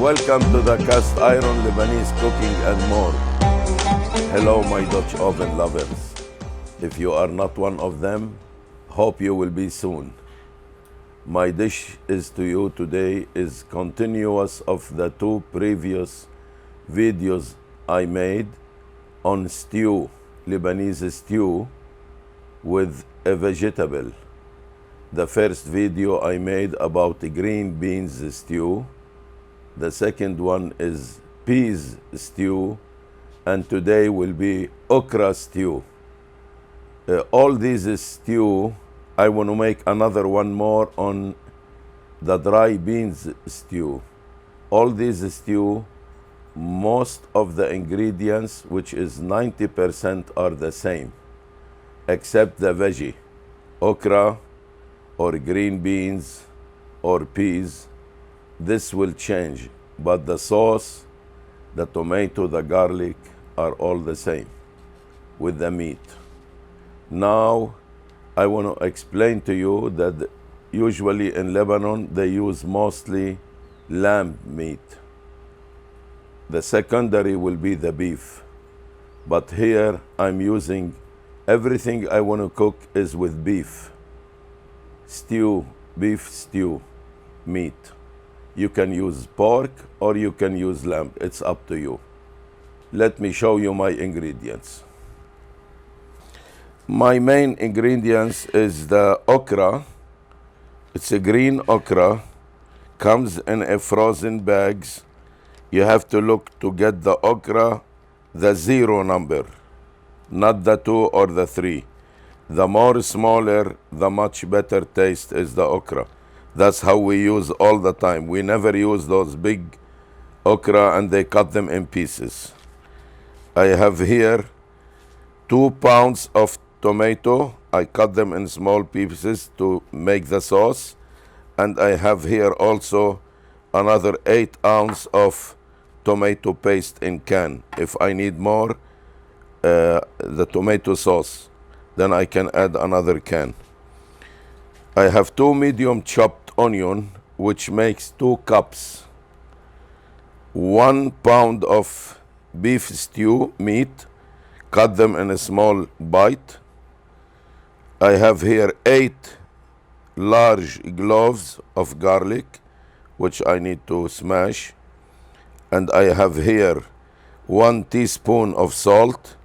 Welcome to the Cast Iron Lebanese Cooking and More. Hello, my Dutch oven lovers. If you are not one of them, hope you will be soon. My dish is to you today is continuous of the two previous videos I made on stew, Lebanese stew with a vegetable. The first video I made about the green beans stew. The second one is peas stew, and today will be okra stew. All these stew, I want to make another one more on the dry beans stew. All these stew, most of the ingredients, which is 90%, are the same, except the veggie, okra or green beans or peas. This will change, but the sauce, the tomato, the garlic are all the same with the meat. Now, I want to explain to you that usually in Lebanon, they use mostly lamb meat. The secondary will be the beef. But here, I'm using everything I want to cook is with beef. Stew, beef stew, meat. You can use pork or you can use lamb. It's up to you. Let me show you my ingredients. My main ingredients is the okra. It's a green okra. Comes in a frozen bags. You have to look to get the okra, the 0 number, not the 2 or the 3. The more smaller, the much better taste is the okra. That's how we use all the time. We never use those big okra and they cut them in pieces. I have here 2 pounds of tomato. I cut them in small pieces to make the sauce. And I have here also another 8 ounces of tomato paste in can. If I need more, the tomato sauce, then I can add another can. I have 2 medium chopped onion, which makes 2 cups. 1 pound of beef stew meat, cut them in a small bite. I have here 8 large cloves of garlic, which I need to smash. And I have here 1 teaspoon of salt,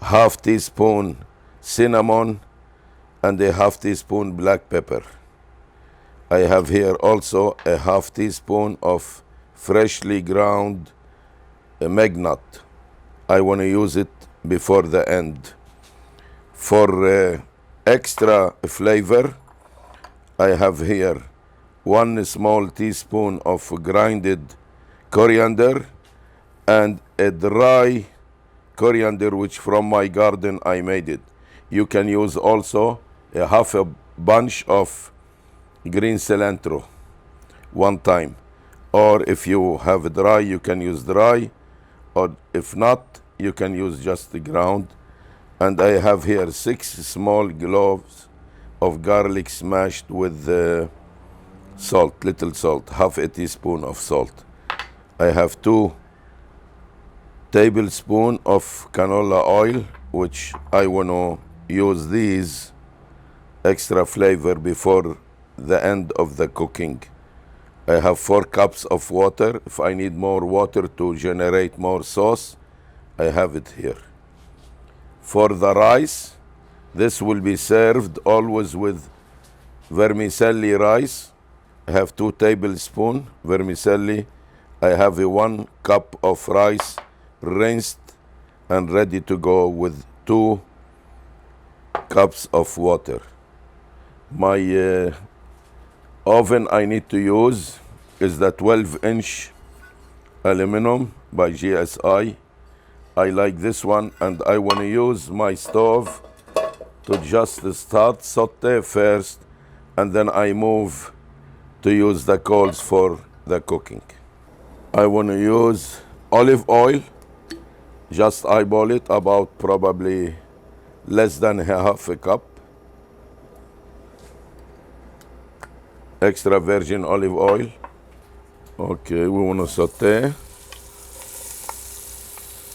half teaspoon cinnamon, and a half teaspoon black pepper. I have here also a half teaspoon of freshly ground nutmeg. I want to use it before the end. For extra flavor, I have here 1 small teaspoon of grinded coriander and a dry coriander, which from my garden I made it. You can use also a half a bunch of green cilantro one time. Or if you have dry, you can use dry. Or if not, you can use just the ground. And I have here 6 small cloves of garlic smashed with salt, little salt, half a teaspoon of salt. I have 2 tablespoons of canola oil, which I want to use these extra flavor before the end of the cooking. I have 4 cups of water. If I need more water to generate more sauce, I have it here. For the rice, this will be served always with vermicelli rice. I have 2 tablespoons vermicelli. I have a 1 cup of rice rinsed and ready to go with 2 cups of water. My oven I need to use is the 12-inch aluminum by GSI. I like this one, and I want to use my stove to just start saute first, and then I move to use the coals for the cooking. I want to use olive oil, just eyeball it, about probably less than half a cup. Extra virgin olive oil. Okay, we want to saute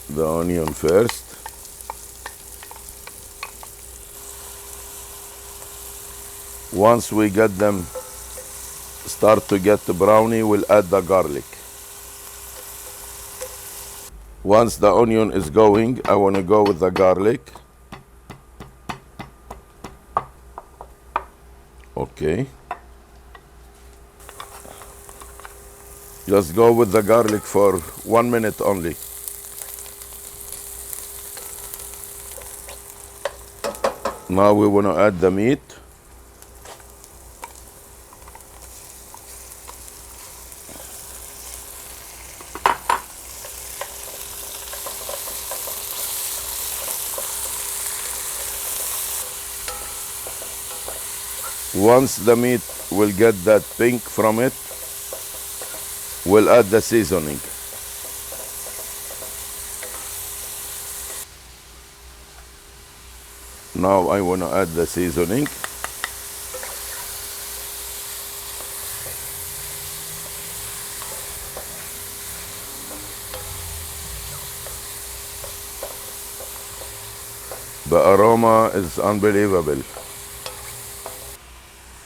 the onion first. Once we get them start to get browny, we'll add the garlic. Once the onion is going, I want to go with the garlic. Okay. Just go with the garlic for 1 minute only. Now we want to add the meat. Once the meat will get that pink from it, we'll add the seasoning. Now I want to add the seasoning. The aroma is unbelievable.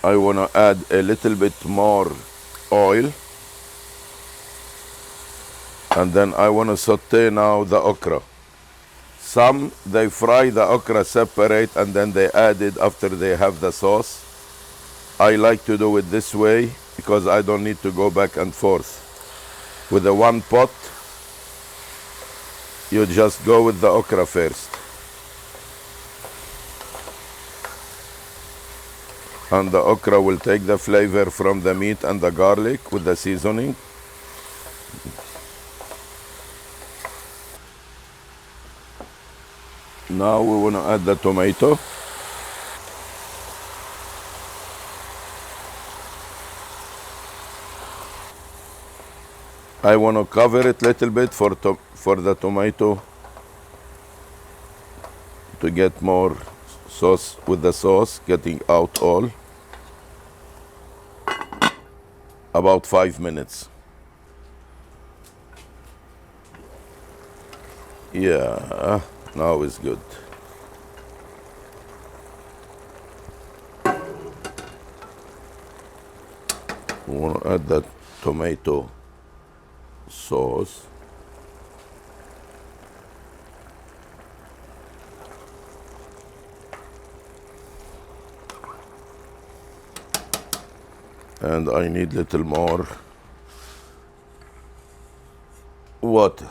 I want to add a little bit more oil. And then I want to saute now the okra. Some, they fry the okra separate and then they add it after they have the sauce. I like to do it this way because I don't need to go back and forth. With the one pot, you just go with the okra first. And the okra will take the flavor from the meat and the garlic with the seasoning. Now we want to add the tomato. I want to cover it a little bit for the tomato to get more sauce with the sauce getting out all. About 5 minutes. Yeah, now it's good. We want to add that tomato sauce. And I need little more water.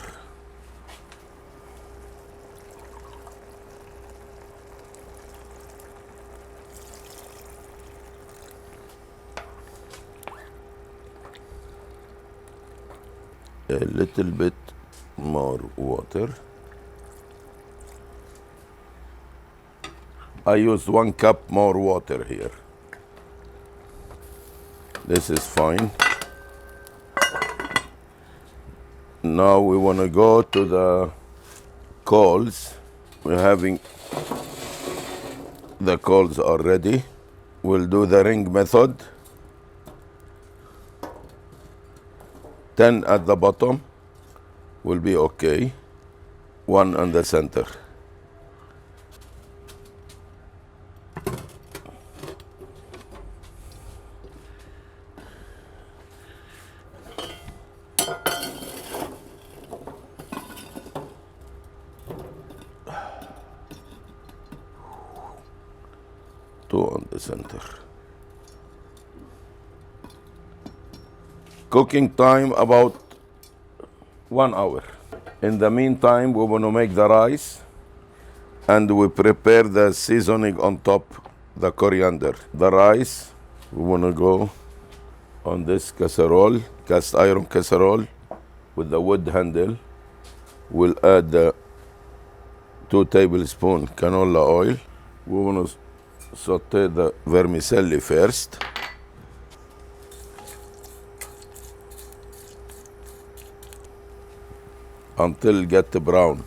A little bit more water. I used 1 cup more water here. This is fine. Now we want to go to the coals. We're having the coals are ready. We'll do the ring method. 10 at the bottom will be okay. 1 on the center. On the center. Cooking time about 1 hour. In the meantime, we want to make the rice and we prepare the seasoning on top, the coriander. The rice, we want to go on this casserole, cast iron casserole with the wood handle. We'll add the 2 tablespoons canola oil. We want to saute the vermicelli first. Until it get brown.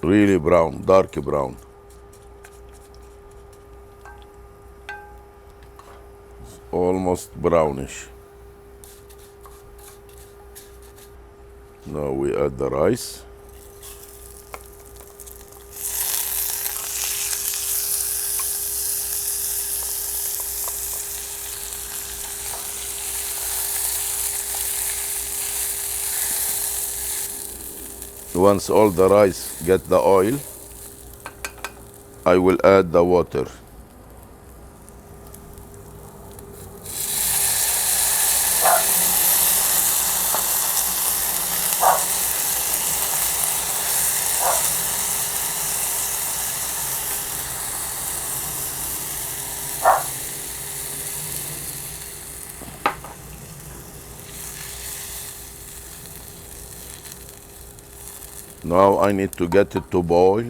Really brown, dark brown. Almost brownish. Now we add the rice. Once all the rice get the oil, I will add the water. Now I need to get it to boil.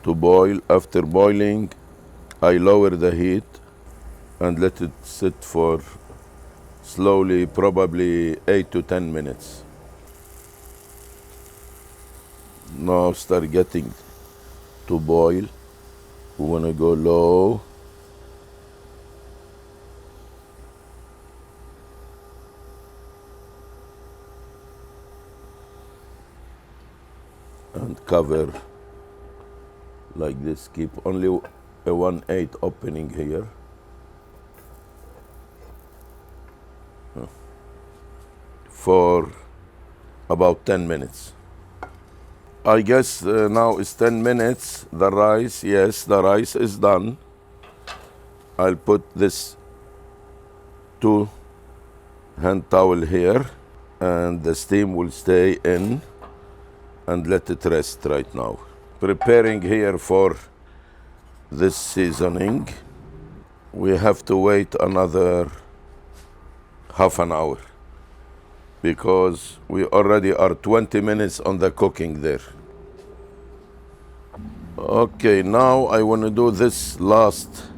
To boil. After boiling, I lower the heat and let it sit for slowly, probably 8 to 10 minutes. Now start getting to boil. We want to go low. And cover like this. Keep only a 1/8 opening here. For about 10 minutes. I guess now it's 10 minutes. The rice, yes, the rice is done. I'll put this 2 hand towel here and the steam will stay in and let it rest right now. Preparing here for this seasoning. We have to wait another half an hour because we already are 20 minutes on the cooking there. Okay, now I want to do this last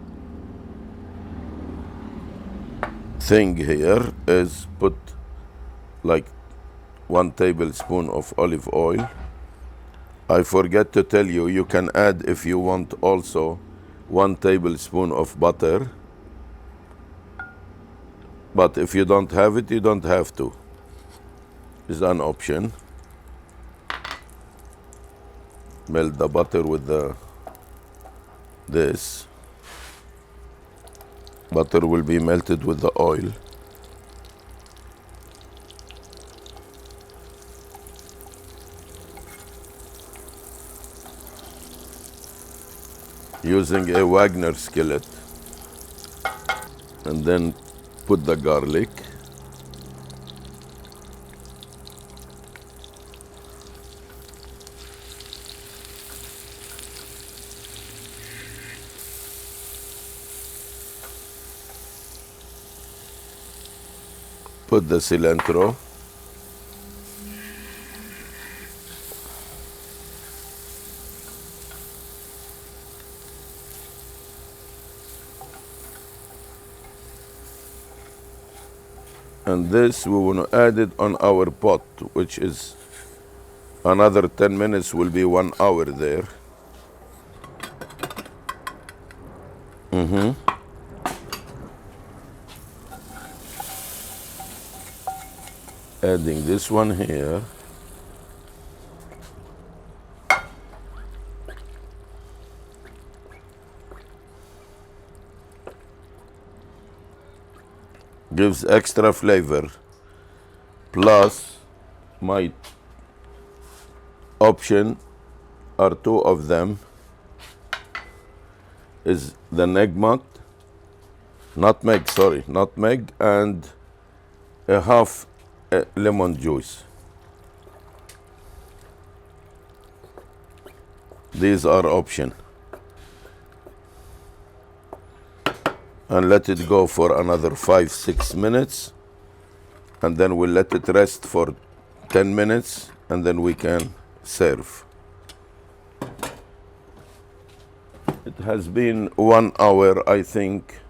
thing here is put like 1 tablespoon of olive oil. I forget to tell you, you can add if you want also 1 tablespoon of butter. But if you don't have it, you don't have to. It's an option. Melt the butter with this. Butter will be melted with the oil. Using a Wagner skillet. And then put the garlic. Put the cilantro. And this we want to add it on our pot, which is another 10 minutes will be 1 hour there. Adding this one here. Gives extra flavor. Plus, my option are 2 of them. Is the nutmeg and a half lemon juice. These are option. And let it go for another 5-6 minutes. And then we'll let it rest for 10 minutes and then we can serve. It has been 1 hour, I think.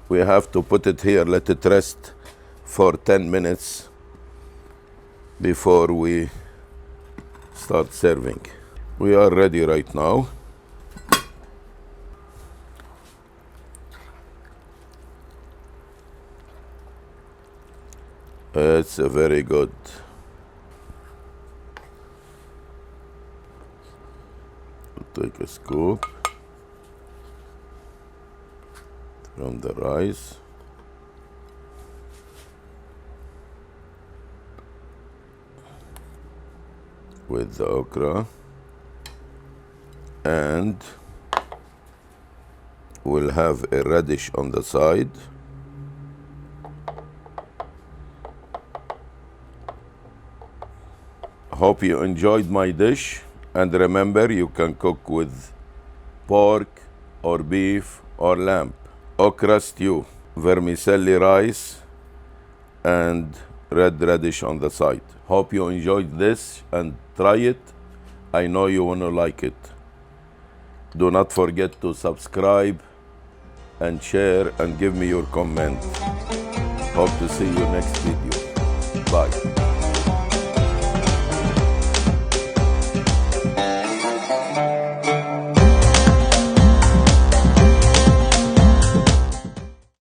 We have to put it here, let it rest for 10 minutes before we start serving. We are ready right now. It's a very good take a scoop from the rice. With the okra, and we'll have a radish on the side. Hope you enjoyed my dish, and remember, you can cook with pork or beef or lamb. Okra stew, vermicelli rice, and red radish on the side. Hope you enjoyed this and try it. I know you want to like it. Do not forget to subscribe and share and give me your comment. Hope to see you next video. Bye.